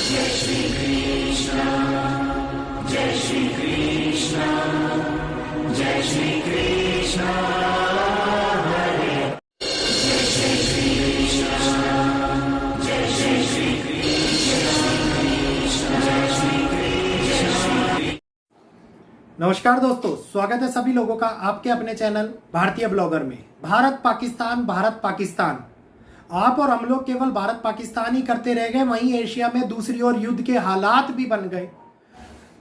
जय श्री कृष्ण, जय श्री कृष्ण, जय श्री कृष्ण हरे, जय श्री कृष्ण, जय श्री कृष्ण, जय श्री कृष्ण। नमस्कार दोस्तों, स्वागत है सभी लोगों का आपके अपने चैनल भारतीय ब्लॉगर में। भारत पाकिस्तान आप और हम लोग केवल भारत पाकिस्तान ही करते रह गए, वहीं एशिया में दूसरी ओर युद्ध के हालात भी बन गए।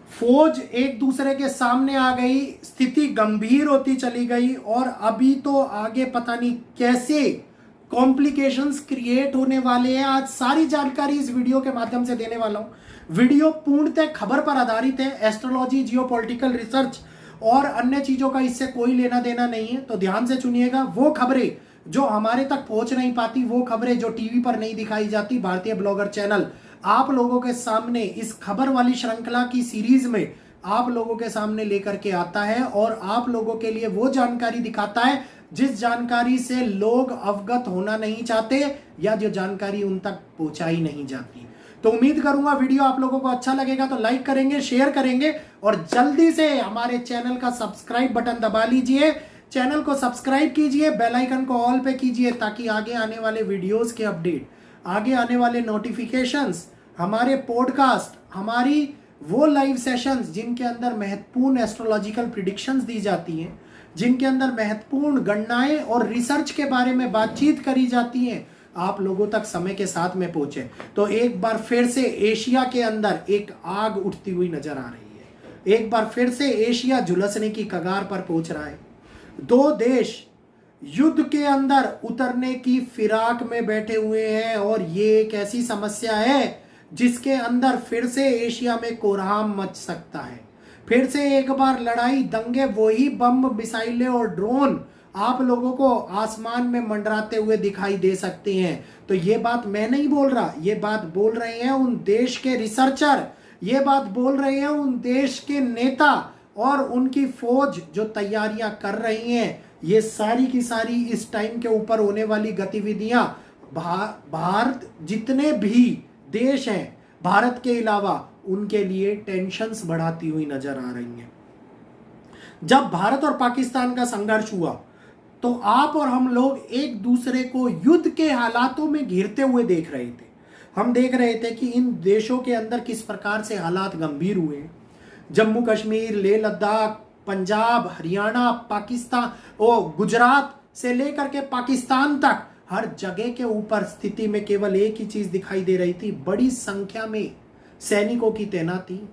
फौज एक दूसरे के सामने आ गई, स्थिति गंभीर होती चली गई और अभी तो आगे पता नहीं कैसे कॉम्प्लिकेशंस क्रिएट होने वाले हैं। आज सारी जानकारी इस वीडियो के माध्यम से देने वाला हूं। वीडियो पूर्णतः खबर पर आधारित है। एस्ट्रोलॉजी, जियोपॉलिटिकल रिसर्च और अन्य चीजों का इससे कोई लेना देना नहीं है, तो ध्यान से सुनिएगा। वो खबरें जो हमारे तक पहुंच नहीं पाती, वो खबरें जो टीवी पर नहीं दिखाई जाती, भारतीय ब्लॉगर चैनल आप लोगों के सामने इस खबर वाली श्रृंखला की सीरीज में आप लोगों के सामने लेकर के आता है और आप लोगों के लिए वो जानकारी दिखाता है जिस जानकारी से लोग अवगत होना नहीं चाहते या जो जानकारी उन तक पहुंचाई नहीं जाती। तो उम्मीद करूंगा वीडियो आप लोगों को अच्छा लगेगा, तो लाइक करेंगे, शेयर करेंगे और जल्दी से हमारे चैनल का सब्सक्राइब बटन दबा लीजिए। चैनल को सब्सक्राइब कीजिए, बेल आइकन को ऑल पे कीजिए ताकि आगे आने वाले वीडियोस के अपडेट, आगे आने वाले नोटिफिकेशंस, हमारे पॉडकास्ट, हमारी वो लाइव सेशंस जिनके अंदर महत्वपूर्ण एस्ट्रोलॉजिकल प्रिडिक्शंस दी जाती हैं, जिनके अंदर महत्वपूर्ण गणनाएं और रिसर्च के बारे में बातचीत करी जाती हैं, आप लोगों तक समय के साथ में पहुंचे। तो एक बार फिर से एशिया के अंदर एक आग उठती हुई नजर आ रही है। एक बार फिर से एशिया झुलसने की कगार पर पहुंच रहा है। दो देश युद्ध के अंदर उतरने की फिराक में बैठे हुए हैं और ये एक ऐसी समस्या है जिसके अंदर फिर से एशिया में कोहराम मच सकता है। फिर से एक बार लड़ाई, दंगे, वही बम, मिसाइलें और ड्रोन आप लोगों को आसमान में मंडराते हुए दिखाई दे सकते हैं। तो ये बात मैं नहीं बोल रहा, ये बात बोल रहे हैं उन देश के रिसर्चर, ये बात बोल रहे हैं उन देश के नेता और उनकी फौज जो तैयारियां कर रही हैं। ये सारी की सारी इस टाइम के ऊपर होने वाली गतिविधियां भारत, जितने भी देश हैं भारत के अलावा, उनके लिए टेंशन्स बढ़ाती हुई नजर आ रही हैं। जब भारत और पाकिस्तान का संघर्ष हुआ तो आप और हम लोग एक दूसरे को युद्ध के हालातों में घिरते हुए देख रहे थे। हम देख रहे थे कि इन देशों के अंदर किस प्रकार से हालात गंभीर हुए। जम्मू कश्मीर, लेह लद्दाख, पंजाब, हरियाणा, पाकिस्तान और गुजरात से लेकर के पाकिस्तान तक हर जगह के ऊपर स्थिति में केवल एक ही चीज दिखाई दे रही थी, बड़ी संख्या में सैनिकों की तैनाती,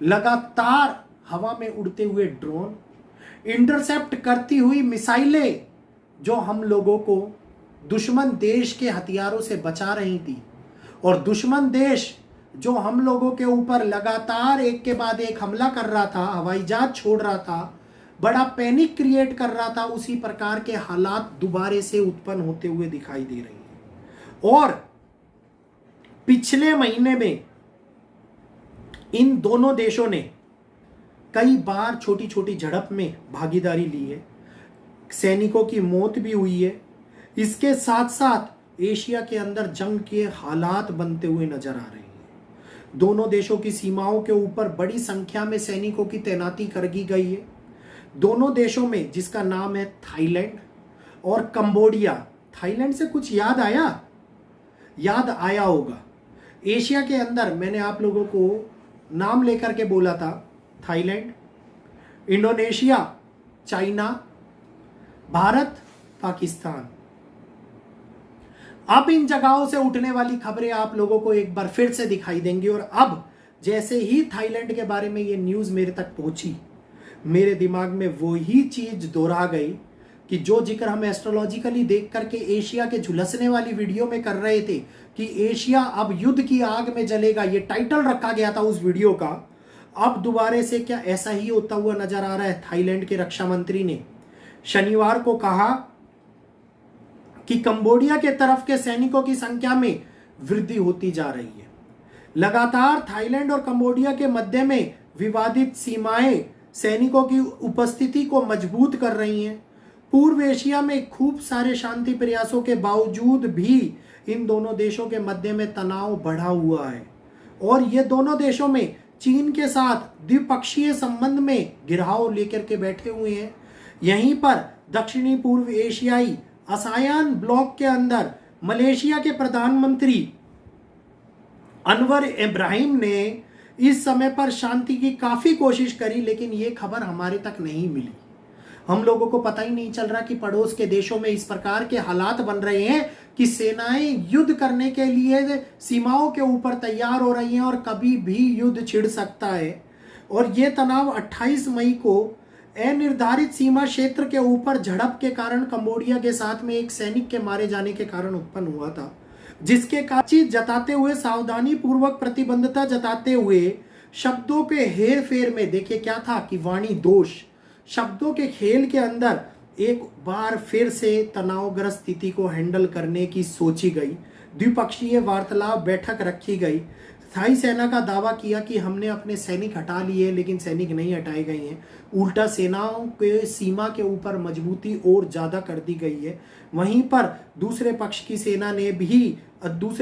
लगातार हवा में उड़ते हुए ड्रोन, इंटरसेप्ट करती हुई मिसाइलें जो हम लोगों को दुश्मन देश के हथियारों से बचा रही थी और दुश्मन देश जो हम लोगों के ऊपर लगातार एक के बाद एक हमला कर रहा था, हवाई जहाज छोड़ रहा था, बड़ा पैनिक क्रिएट कर रहा था, उसी प्रकार के हालात दोबारे से उत्पन्न होते हुए दिखाई दे रही है। और पिछले महीने में इन दोनों देशों ने कई बार छोटी छोटी झड़प में भागीदारी ली है, सैनिकों की मौत भी हुई है। इसके साथ साथ एशिया के अंदर जंग के हालात बनते हुए नजर आ रहे हैं। दोनों देशों की सीमाओं के ऊपर बड़ी संख्या में सैनिकों की तैनाती कर दी गई है। दोनों देशों में, जिसका नाम है थाईलैंड और कंबोडिया। थाईलैंड से कुछ याद आया होगा। एशिया के अंदर मैंने आप लोगों को नाम लेकर के बोला था, Thailand, Indonesia, China, Bharat, Pakistan. अब इन जगहों से उठने वाली खबरें आप लोगों को एक बार फिर से दिखाई देंगी। और अब जैसे ही थाईलैंड के बारे में ये न्यूज मेरे तक पहुंची, मेरे दिमाग में वही चीज दोहरा गई कि जो जिक्र हम एस्ट्रोलॉजिकली देख करके एशिया के झुलसने वाली वीडियो में कर रहे थे कि एशिया अब युद्ध की आग में जलेगा, ये टाइटल रखा गया था उस वीडियो का। अब दोबारा से क्या ऐसा ही होता हुआ नजर आ रहा है। थाईलैंड के रक्षा मंत्री ने शनिवार को कहा कि कंबोडिया के तरफ के सैनिकों की संख्या में वृद्धि होती जा रही है। लगातार थाईलैंड और कंबोडिया के मध्य में विवादित सीमाएं सैनिकों की उपस्थिति को मजबूत कर रही हैं। पूर्व एशिया में खूब सारे शांति प्रयासों के बावजूद भी इन दोनों देशों के मध्य में तनाव बढ़ा हुआ है। और ये दोनों देशों में चीन के साथ द्विपक्षीय संबंध में गिराव लेकर के बैठे हुए हैं। यहीं पर दक्षिणी पूर्व एशियाई आसियान ब्लॉक के अंदर मलेशिया के प्रधानमंत्री अनवर इब्राहिम ने इस समय पर शांति की काफी कोशिश करी, लेकिन ये खबर हमारे तक नहीं मिली। हम लोगों को पता ही नहीं चल रहा कि पड़ोस के देशों में इस प्रकार के हालात बन रहे हैं कि सेनाएं युद्ध करने के लिए सीमाओं के ऊपर तैयार हो रही हैं और कभी भी युद्ध छिड़ सकता है। और ये तनाव 28 मई को अनिर्धारित सीमा क्षेत्र के ऊपर झड़प के कारण कंबोडिया के साथ में एक सैनिक के मारे जाने के कारण उत्पन्न हुआ था, जिसके बातचीत जताते हुए, सावधानी पूर्वक प्रतिबद्धता जताते हुए, शब्दों के हेर फेर में देखिए क्या था कि वाणी दोष, शब्दों के खेल के अंदर एक बार फिर से तनावग्रस्त स्थिति को हैंडल करने की सोची गई। द्विपक्षीय वार्तालाप बैठक रखी गई। थाई सेना का दावा किया कि हमने अपने सैनिक हटा लिए, लेकिन सैनिक नहीं हटाए गए हैं। उल्टा सेनाओं के सीमा के ऊपर मजबूती और ज़्यादा कर दी गई है। वहीं पर दूसरे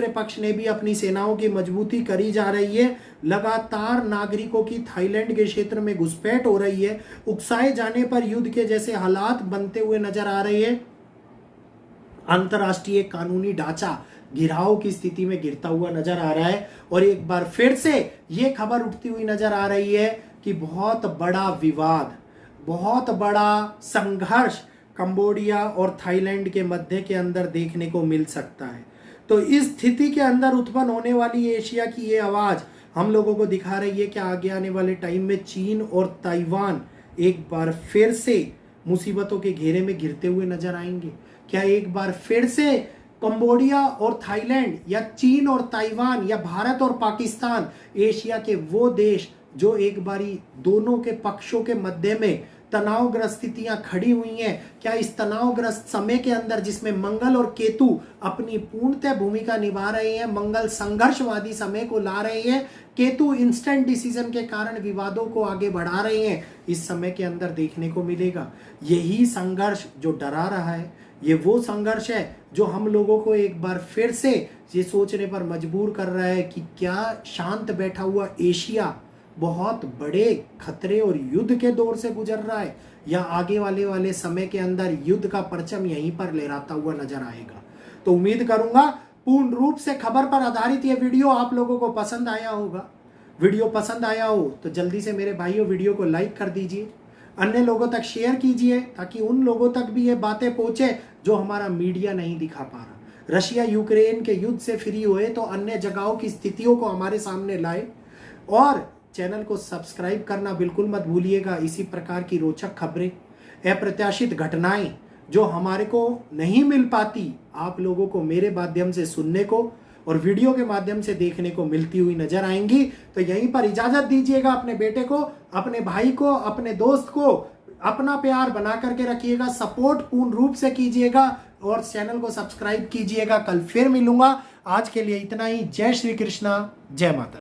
पक्ष ने भी अपनी सेनाओं की मजबूती करी जा रही है। लगातार नागरिकों की थाईलैंड के क्षेत्र में घुसपैठ हो रही है। उकसाए जाने पर युद्ध के जैसे हालात बनते हुए नजर आ रहे हैं। अंतर्राष्ट्रीय कानूनी ढांचा गिराव की स्थिति में गिरता हुआ नजर आ रहा है। और एक बार फिर से ये खबर उठती हुई नजर आ रही है कि बहुत बड़ा विवाद, बहुत बड़ा संघर्ष कंबोडिया और थाईलैंड के मध्य के अंदर देखने को मिल सकता है। तो इस स्थिति के अंदर उत्पन्न होने वाली एशिया की ये आवाज हम लोगों को दिखा रही है कि आगे आने वाले टाइम में चीन और ताइवान एक बार फिर से मुसीबतों के घेरे में गिरते हुए नजर आएंगे। क्या एक बार फिर से कंबोडिया और थाईलैंड, या चीन और ताइवान, या भारत और पाकिस्तान, एशिया के वो देश जो एक बारी दोनों के पक्षों के मध्य में तनावग्रस्त स्थितियां खड़ी हुई हैं, क्या इस तनावग्रस्त समय के अंदर जिसमें मंगल और केतु अपनी पूर्णतः भूमिका निभा रहे हैं, मंगल संघर्षवादी समय को ला रहे हैं, केतु इंस्टेंट डिसीजन के कारण विवादों को आगे बढ़ा रहे हैं, इस समय के अंदर देखने को मिलेगा। यही संघर्ष जो डरा रहा है, ये वो संघर्ष है जो हम लोगों को एक बार फिर से ये सोचने पर मजबूर कर रहा है कि क्या शांत बैठा हुआ एशिया बहुत बड़े खतरे और युद्ध के दौर से गुजर रहा है, या आगे वाले समय के अंदर युद्ध का परचम यहीं पर लहराता हुआ नजर आएगा। तो उम्मीद करूंगा पूर्ण रूप से खबर पर आधारित ये वीडियो आप लोगों को पसंद आया होगा। वीडियो पसंद आया हो तो जल्दी से मेरे भाइयों वीडियो को लाइक कर दीजिए, अन्य लोगों तक शेयर कीजिए, ताकि उन लोगों तक भी ये बातें पहुंचे जो हमारा मीडिया नहीं दिखा पा रहा। रशिया यूक्रेन के युद्ध से फ्री हुए तो अन्य जगहों की स्थितियों को हमारे सामने लाए, और चैनल को सब्सक्राइब करना बिल्कुल मत भूलिएगा। इसी प्रकार की रोचक खबरें, अप्रत्याशित घटनाएं जो हमारे को नहीं मिल पाती, आप लोगों को मेरे माध्यम से सुनने को और वीडियो के माध्यम से देखने को मिलती हुई नजर आएंगी। तो यहीं पर इजाजत दीजिएगा। अपने बेटे को, अपने भाई को, अपने दोस्त को अपना प्यार बना करके रखिएगा, सपोर्ट पूर्ण रूप से कीजिएगा और चैनल को सब्सक्राइब कीजिएगा। कल फिर मिलूंगा। आज के लिए इतना ही। जय श्री कृष्णा, जय माता।